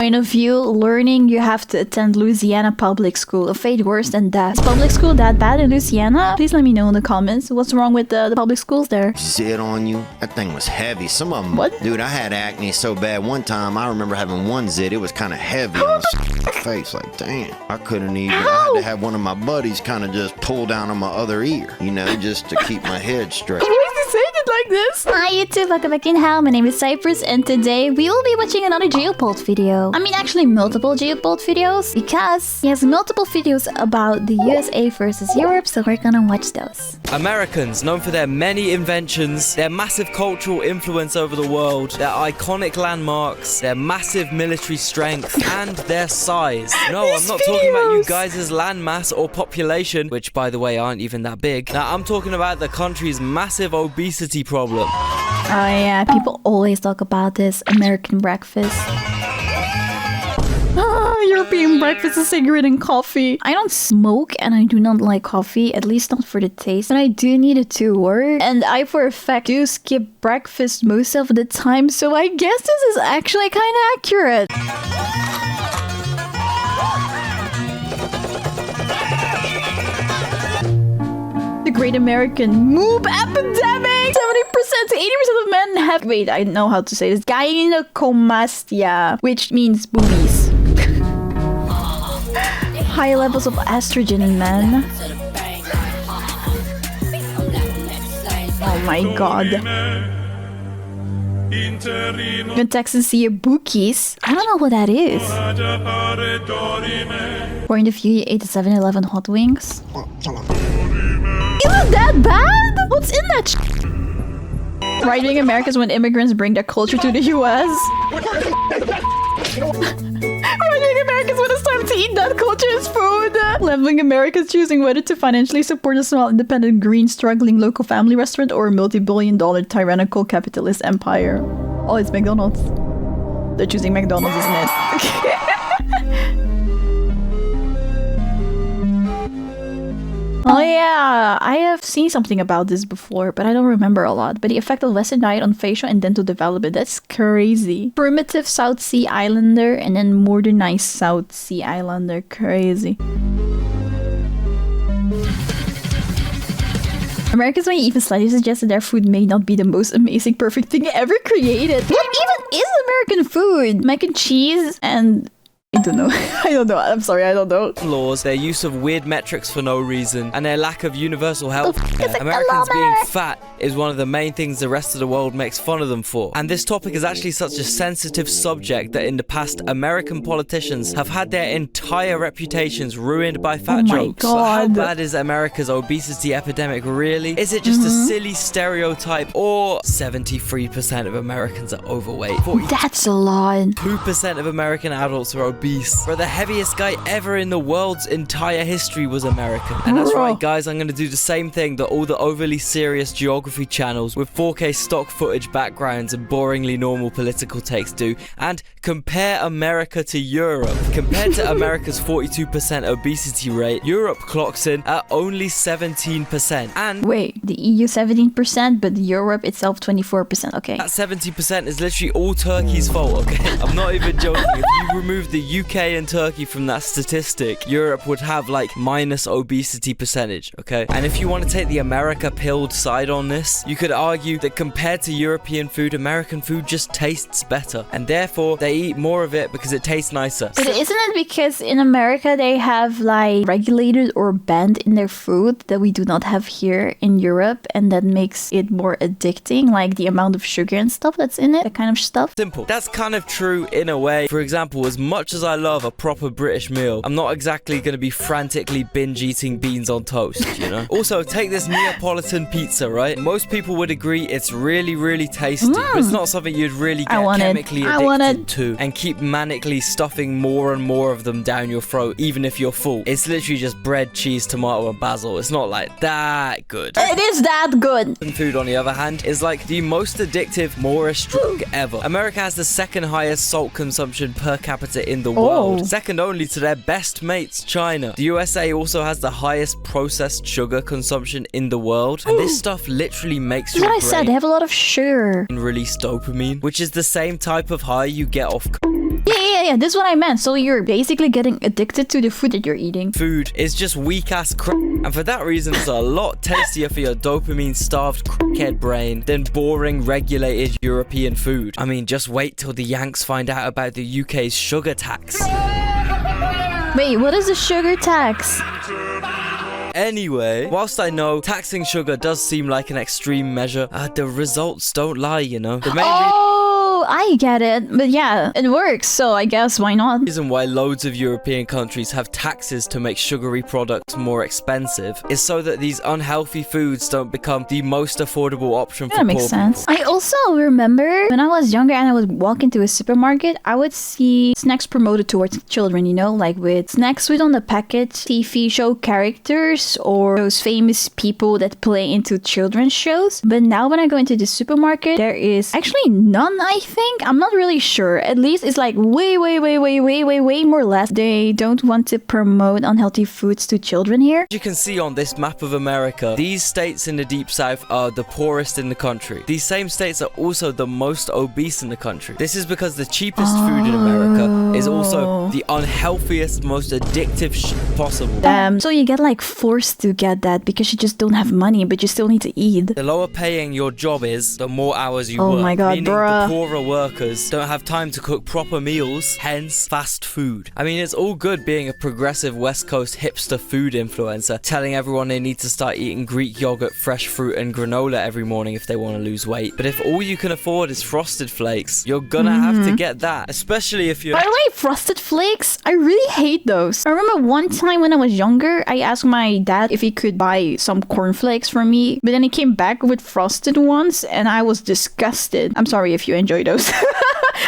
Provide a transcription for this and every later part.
point of view, learning, you have to attend Louisiana public school. A fate worse than death. Is public school that bad in Louisiana? Please let me know in the comments. What's wrong with the public schools there? Zit on you? That thing was heavy. Some of them... What? Dude, I had acne so bad one time. I remember having one zit. It was kind of heavy on my face. Like, damn. I couldn't even... I had to have one of my buddies kind of just pull down on my other ear. You know, just to keep my head straight. Why is he saying it like this? Hi YouTube, welcome back in hell. My name is Cypress and today we will be watching another geopold video. I mean actually multiple geopold videos because he has multiple videos about the USA versus Europe, so we're gonna watch those. Americans, known for their many inventions, their massive cultural influence over the world, their iconic landmarks, their massive military strength, and their size. No, I'm not talking about you guys' landmass or population, which by the way aren't even that big. Now I'm talking about the country's massive obesity problem. Oh yeah, people always talk about this American breakfast. European breakfast, a cigarette and coffee. I don't smoke and I do not like coffee, at least not for the taste, but I do need it to work. And I for a fact do skip breakfast most of the time, so I guess this is actually kind of accurate. The Great American Moob Epidemic! 70% to 80% of men have... Wait, I know how to say this. Gynecomastia, which means boobies. High levels of estrogen in men. Oh my god. You can text and see your bookies. I don't know what that is. Point of view, you ate the 7-Eleven hot wings. Isn't that bad? What's in that sh**? Right-wing Americans when immigrants bring their culture to the US. Right-wing Americans when it's time to eat that culture as food. Left-wing Americans choosing whether to financially support a small independent green struggling local family restaurant or a multi-billion-dollar tyrannical capitalist empire. Oh, it's McDonald's. They're choosing McDonald's, isn't it? Oh yeah, I have seen something about this before, but I don't remember a lot. But the effect of Western diet on facial and dental development, that's crazy. Primitive South Sea Islander and then modernized South Sea Islander, crazy. Americans may even slightly suggest that their food may not be the most amazing, perfect thing ever created. What even is American food? Mac and cheese and... I don't know. I don't know. I'm sorry, I don't know. Laws, their use of weird metrics for no reason, and their lack of universal health. Like Americans being fat is one of the main things the rest of the world makes fun of them for. And this topic is actually such a sensitive subject that in the past, American politicians have had their entire reputations ruined by fat jokes. God. So how bad is America's obesity epidemic really? Is it just a silly stereotype, or 73% of Americans are overweight? That's a lot. 2% of American adults are obese. Bro, the heaviest guy ever in the world's entire history was American. And that's right, guys, I'm going to do the same thing that all the overly serious geography channels with 4K stock footage backgrounds and boringly normal political takes do, and compare America to Europe. Compared to America's 42% obesity rate, Europe clocks in at only 17%. And wait, the EU 17%, but Europe itself 24%, okay. That 70% is literally all Turkey's fault, okay? I'm not even joking. If you remove the UK and Turkey from that statistic, Europe would have like minus obesity percentage, okay? And if you want to take the America pilled side on this, you could argue that compared to European food, American food just tastes better. And therefore, they eat more of it because it tastes nicer. But isn't it because in America they have like regulated or banned in their food that we do not have here in Europe, and that makes it more addicting, like the amount of sugar and stuff that's in it, that kind of stuff? Simple. That's kind of true in a way. For example, as much as I love a proper British meal, I'm not exactly going to be frantically binge eating beans on toast, you know? Also, take this Neapolitan pizza, right? Most people would agree it's really, really tasty, but it's not something you'd really get chemically addicted to and keep manically stuffing more and more of them down your throat, even if you're full. It's literally just bread, cheese, tomato, and basil. It's not like that good. It is that good. Food, on the other hand, is like the most addictive Moorish drug ever. America has the second highest salt consumption per capita in the world, second only to their best mates, China. The USA also has the highest processed sugar consumption in the world, and this stuff literally makes your brain they have a lot of sugar. release dopamine, which is the same type of high you get off Yeah. This is what I meant. So you're basically getting addicted to the food that you're eating. Food is just weak ass crap, and for that reason it's a lot tastier for your dopamine starved crackhead brain than boring regulated European food. I mean, just wait till the Yanks find out about the UK's sugar tax. Wait, what is the sugar tax? Anyway, whilst I know taxing sugar does seem like an extreme measure, the results don't lie, you know. The main I get it. But yeah, it works, so I guess why not? reason why loads of European countries have taxes to make sugary products more expensive is so that these unhealthy foods don't become the most affordable option for That poor makes sense. people. I also remember when I was younger and I would walk into a supermarket, I would see snacks promoted towards children, you know, like with snacks with on the packet, TV show characters, or those famous people that play into children's shows. But now when I go into the supermarket, there is actually none, I think. I'm not really sure. At least it's like way more less. They don't want to promote unhealthy foods to children here. As you can see on this map of America, these states in the deep south are the poorest in the country. These same states are also the most obese in the country. This is because the cheapest food in America is also the unhealthiest, most addictive shit possible. So you get like forced to get that because you just don't have money, but you still need to eat. The lower paying your job is, the more hours you Oh work. my God, meaning bruh. the poorer workers don't have time to cook proper meals, hence fast food. I mean, it's all good being a progressive West Coast hipster food influencer, telling everyone they need to start eating Greek yogurt, fresh fruit and granola every morning if they want to lose weight. But if all you can afford is Frosted Flakes, you're gonna have to get that, especially if you're... By the way, Frosted Flakes, I really hate those. I remember one time when I was younger, I asked my dad if he could buy some cornflakes for me, but then he came back with frosted ones and I was disgusted. I'm sorry if you enjoy those.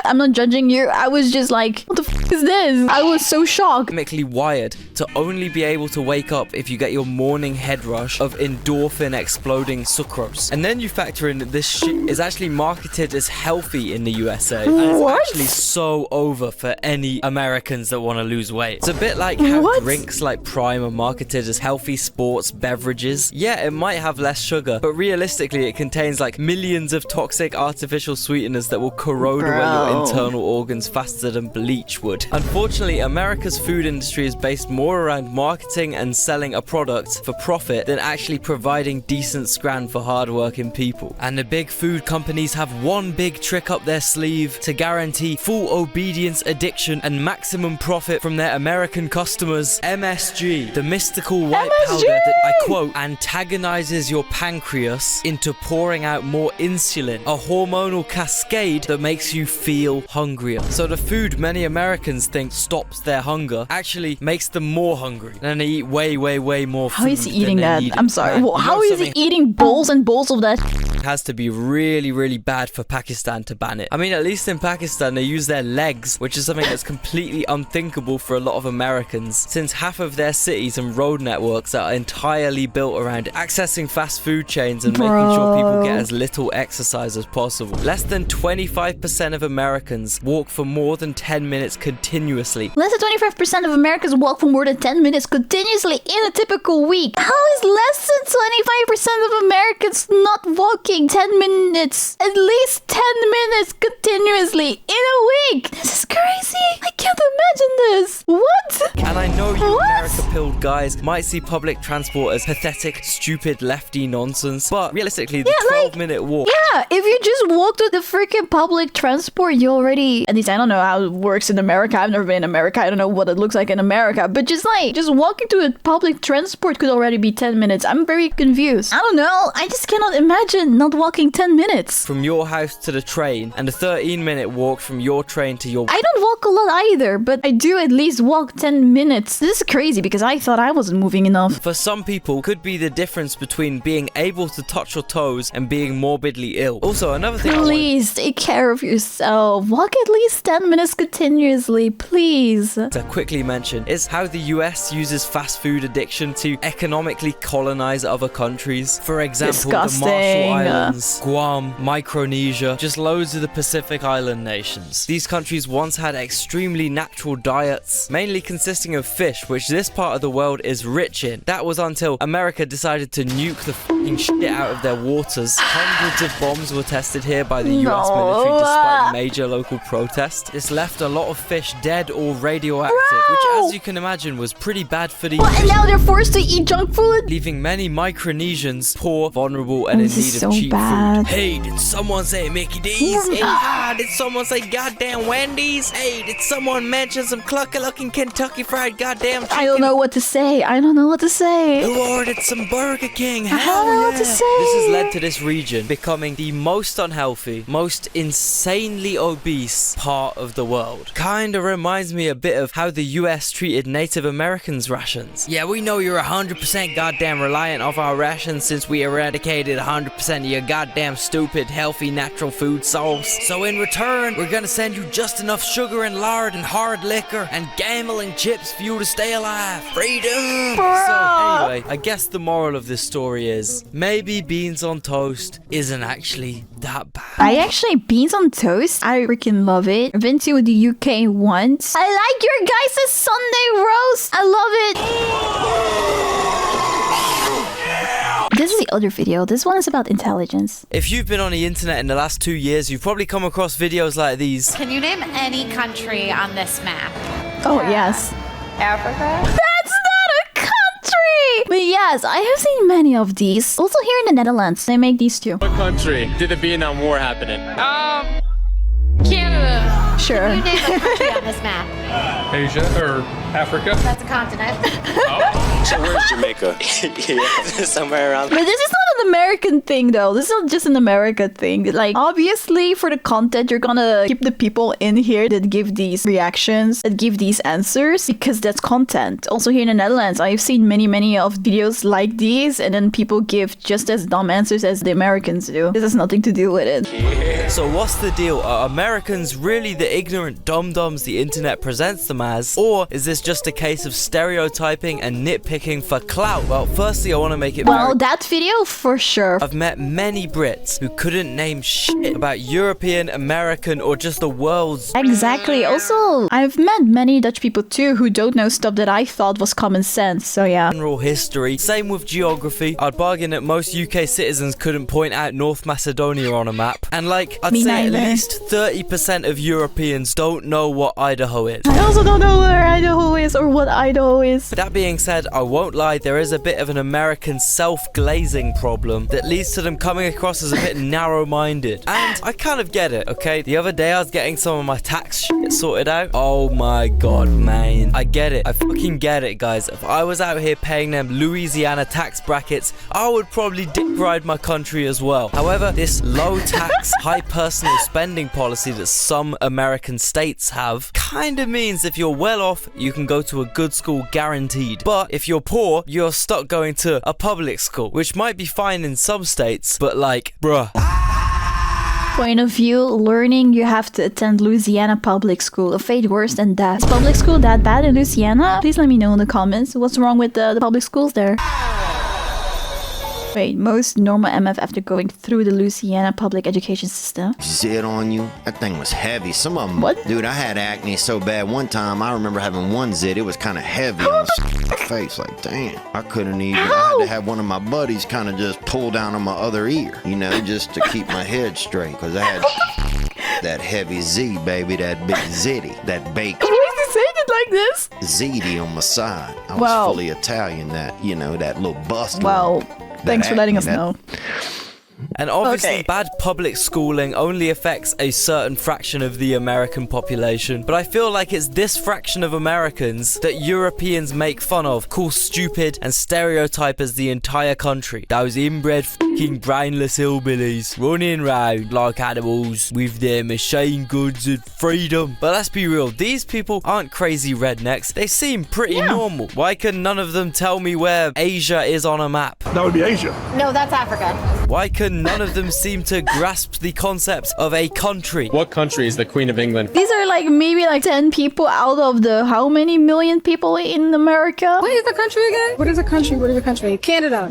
I'm not judging you. I was just like, what the f is this? I was so shocked. Chemically wired to only be able to wake up if you get your morning head rush of endorphin exploding sucrose. And then you factor in that this shit is actually marketed as healthy in the USA. And What? it's actually so over for any Americans that want to lose weight. It's a bit like how What? drinks like Prime are marketed as healthy sports beverages. Yeah, it might have less sugar, but realistically it contains like millions of toxic artificial sweeteners that will corrode away your internal organs faster than bleach would. Unfortunately, America's food industry is based more around marketing and selling a product for profit than actually providing decent scran for hardworking people. And the big food companies have one big trick up their sleeve to guarantee full obedience, addiction, and maximum profit from their American customers. MSG, the mystical white powder that, I quote, antagonizes your pancreas into pouring out more insulin, a hormonal cascade that makes you feel hungrier. So the food many Americans think stops their hunger actually makes them more hungry. And they eat way more food. How is he eating than that? they need. I'm sorry. Man, Well, you how know is he something eating bowls and bowls of that? has to be really bad for Pakistan to ban it. I mean, at least in Pakistan they use their legs, which is something that's completely unthinkable for a lot of Americans, since half of their cities and road networks are entirely built around accessing fast food chains and making sure people get as little exercise as possible. Less than 25% of Americans walk for more than 10 minutes continuously. Less than 25% of Americans walk for more than 10 minutes continuously in a typical week. How is less than 25% of Americans not walking 10 minutes, at least 10 minutes continuously in a week? This is crazy. I can't imagine this. What? And I know you What? America-pilled guys might see public transport as pathetic, stupid, lefty nonsense, but realistically, the Yeah, like- 12-minute walk... Yeah, if you just walk to the freaking public transport, you already... At least I don't know how it works in America. I've never been in America. I don't know what it looks like in America. But just walking to a public transport could already be 10 minutes. I'm very confused. I don't know. I just cannot imagine not walking 10 minutes. from your house to the train, and a 13-minute walk from your train to your... I don't walk a lot either, but I do at least walk 10 minutes. This is crazy because I thought I wasn't moving enough. For some people, could be the difference between being able to touch your toes and being morbidly ill. Also, another thing Please take care of yourself. Walk at least 10 minutes continuously, please. to quickly mention is how the US uses fast food addiction to economically colonize other countries. For example, the Marshall Disgusting. Islands, Guam, Micronesia, just loads of the Pacific Island nations. These countries once had extremely natural diets, mainly consisting of fish, which this part of the world is rich in. That was until America decided to nuke the fucking shit out of their waters. Hundreds of bombs were tested here by the US military despite major local protests. This left a lot of fish dead or radioactive, which as you can imagine was pretty bad for the And now they're forced to eat junk food? leaving many Micronesians poor, vulnerable, and in This need is of so cheap bad. food. Hey, did someone say Mickey D's? Hey, did someone say goddamn Wendy's? Hey, did someone mention some clucky-looking Kentucky Fried goddamn chicken? I don't know what to say. I don't know what to say. Who ordered some Burger King? I don't Hell know yeah. what to say. This has led to this region becoming the most unhealthy, most insanely obese part of the world. Kinda reminds me a bit of how the US treated Native Americans' rations. Yeah, we know you're 100% goddamn reliant off our rations since we eradicated 100% of your goddamn stupid, healthy, natural food source. So in return, we're gonna send you just enough sugar and lard and hard liquor and gambling chips for you to stay alive. Freedom! So anyway, I guess the moral of this story is maybe beans on toast isn't actually that bad. Beans on toast, I freaking love it. I've been to the UK once. I like your guys' Sunday roast. I love it. This is the other video. This one is about intelligence. If you've been on the internet in the last 2 years, you've probably come across videos like these. Can you name any country on this map? Oh, yes. Africa? That's not a country! But yes, I have seen many of these. Also here in the Netherlands, they make these too. What country did the Vietnam War happen in? Canada. Sure. Can you name a country on this map? Asia or Africa? That's a continent. So where's Jamaica? Yeah, somewhere around. But this is not an American thing though. This is not just an America thing. Like, obviously for the content, you're gonna keep the people in here that give these reactions, that give these answers, because that's content. Also here in the Netherlands, I've seen many of videos like these, and then people give just as dumb answers as the Americans do. This has nothing to do with it. So what's the deal? Are Americans really the ignorant dum-dums the internet presents them as? Or is this just a case of stereotyping and nitpicking for clout? Well, firstly, I want to make it Well, very... that video for sure. I've met many Brits who couldn't name shit about European, American, or just the world's... Exactly. Also, I've met many Dutch people too who don't know stuff that I thought was common sense. So yeah. general history. Same with geography. I'd bargain that most UK citizens couldn't point out North Macedonia on a map. And like, I'd Me say neither. at least 30% of Europeans don't know what Idaho is. I also don't know where Idaho is or what Idaho is. That being said, I won't lie, there is a bit of an American self-glazing problem that leads to them coming across as a bit narrow-minded. And I kind of get it, okay? The other day I was getting some of my tax shit sorted out. Oh my god, man. I get it. I fucking get it, guys. If I was out here paying them Louisiana tax brackets, I would probably dick ride my country as well. However, this low-tax, high personal spending policy that some American states have kind of means if you're well off, you can go to a good school guaranteed. But if you're poor, you're stuck going to a public school, which might be fine in some states, but like, bruh. Point of view, learning, you have to attend Louisiana public school. A fate worse than that. Is public school that bad in Louisiana? Please let me know in the comments. What's wrong with the public schools there? Wait, most normal MF after going through the Louisiana public education system. Zit on you. That thing was heavy. Some of them. What? Dude, I had acne so bad one time. I remember having one zit. It was kind of heavy on my face. Like, damn. I couldn't even. I had to have one of my buddies kind of just pull down on my other ear, you know, just to keep my head straight. Because I had that heavy Z, baby. That big zitty. That bacon. Why is he saying it like this? ziti on my side. I was Wow. fully Italian. That, you know, that little bust. Well, thanks for letting us that- know. And obviously, Okay. bad public schooling only affects a certain fraction of the American population. But I feel like it's this fraction of Americans that Europeans make fun of, call stupid, and stereotype as the entire country. Those inbred fucking brainless hillbillies running around like animals with their machine guns and freedom. But let's be real, these people aren't crazy rednecks. They seem pretty normal. Why can none of them tell me where Asia is on a map? That would be Asia. No, that's Africa. Why can none of them seem to grasp the concept of a country? What country is the Queen of England? These are like maybe like 10 people out of the how many million people in America? What is the country again? What is a country? What is a country? Canada.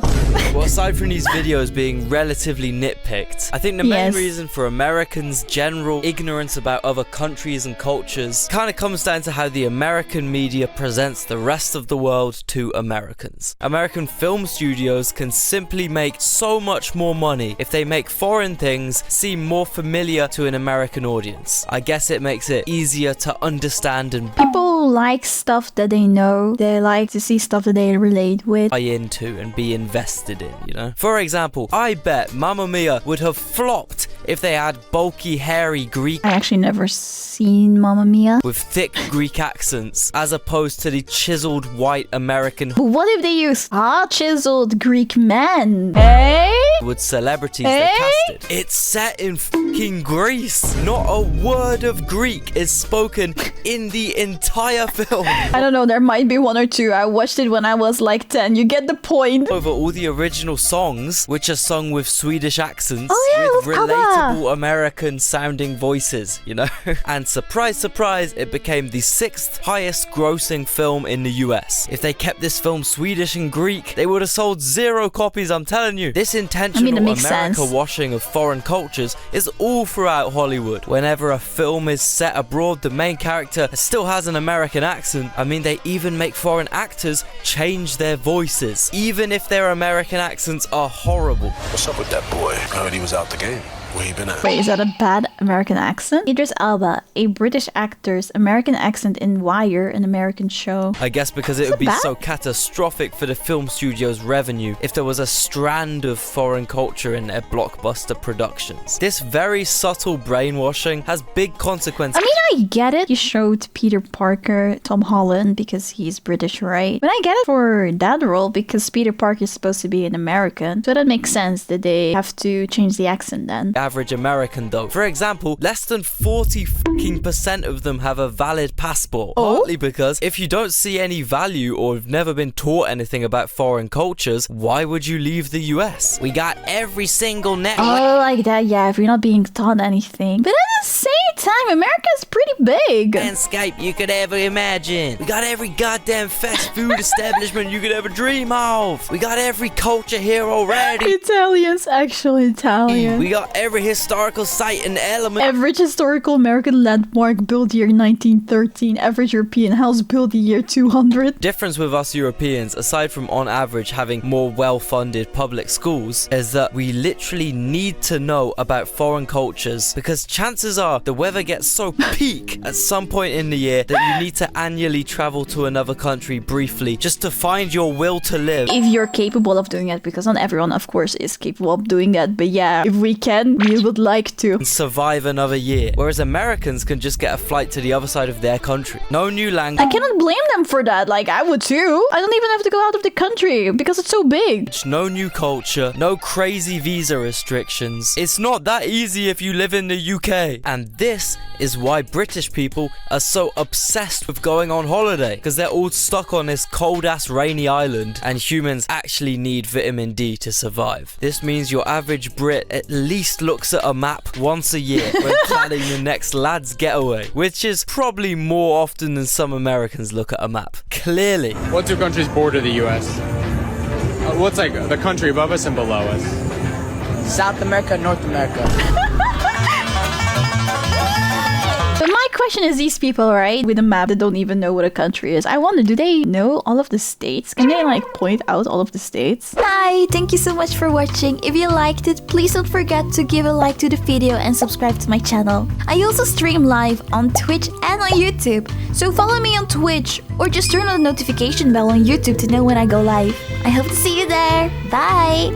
Well, aside from these videos being relatively nitpicked, I think the main Yes. reason for Americans' general ignorance about other countries and cultures kind of comes down to how the American media presents the rest of the world to Americans. American film studios can simply make so much more money if they make foreign things seem more familiar to an American audience. I guess it makes it easier to understand and People like stuff that they know. They like to see stuff that they relate with. buy into and be invested in, you know? For example, I bet Mamma Mia would have flopped if they had bulky, hairy Greek I actually never seen Mamma Mia. with thick Greek accents as opposed to the chiseled white American But what if they use chiseled Greek men? Hey? Hollywood celebrities they casted? It's set in fucking Greece. Not a word of Greek is spoken in the entire film. I don't know, there might be one or two. I watched it when I was like 10. You get the point. Over all the original songs, which are sung with Swedish accents, Oh, yeah, with with ABBA. relatable American sounding voices, you know? And surprise, surprise, it became the 6th highest grossing film in the US. If they kept this film Swedish and Greek, they would have sold 0 copies, I'm telling you. This intentional it makes America sense. washing of foreign cultures is all throughout Hollywood. Whenever a film is set abroad, the main character still has an American accent. I mean, they even make foreign actors change their voices, even if their American accents are horrible. What's up with that boy? I heard he was out the game. Where you been at? Wait, is that a bad American accent? Idris Elba, a British actor's American accent in Wire, an American show. I guess because it would be bad? so catastrophic for the film studio's revenue if there was a strand of foreign culture in their blockbuster productions. This very subtle brainwashing has big consequences. I mean, I get it. You showed Peter Parker, Tom Holland, because he's British, right? But I get it for that role because Peter Parker is supposed to be an American. So that makes sense that they have to change the accent then. Average American though. For example, less than 40% of them have a valid passport. Oh? Partly because if you don't see any value or have never been taught anything about foreign cultures, why would you leave the US? We got every single network. Oh, like that, yeah, if you're not being taught anything. But at the same time, America's pretty big. Landscape you could ever imagine. We got every goddamn fast food establishment you could ever dream of. We got every culture here already. Italians, actually Italian. We got every historical site and element. Average historical American landmark built year 1913. Average European house built year 200. Difference with us Europeans, aside from on average having more well-funded public schools, is that we literally need to know about foreign cultures because chances are the weather gets so peak at some point in the year that you need to annually travel to another country briefly just to find your will to live. If you're capable of doing it, because not everyone, of course, is capable of doing that. But yeah, if we can, we would like to. And survive another year, whereas Americans can just get a flight to the other side of their country. No new language. I cannot blame them for that. Like, I would too. I don't even have to go out of the country because it's so big. No new culture, no crazy visa restrictions. It's not that easy if you live in the UK. And this is why British people are so obsessed with going on holiday, because they're all stuck on this cold ass rainy island and humans actually need vitamin D to survive. This means your average Brit at least looks at a map once a year when planning the next lad's getaway, which is probably more often than some Americans look at a map. Clearly. What 2 countries border the U.S.? What's like the country above us and below us? South America, North America. But my question is these people, right, with a map that don't even know what a country is. I wonder, do they know all of the states? Can they like point out all of the states? Hi, thank you so much for watching. If you liked it, please don't forget to give a like to the video and subscribe to my channel. I also stream live on Twitch and on YouTube, so follow me on Twitch or just turn on the notification bell on YouTube to know when I go live. I hope to see you there. Bye!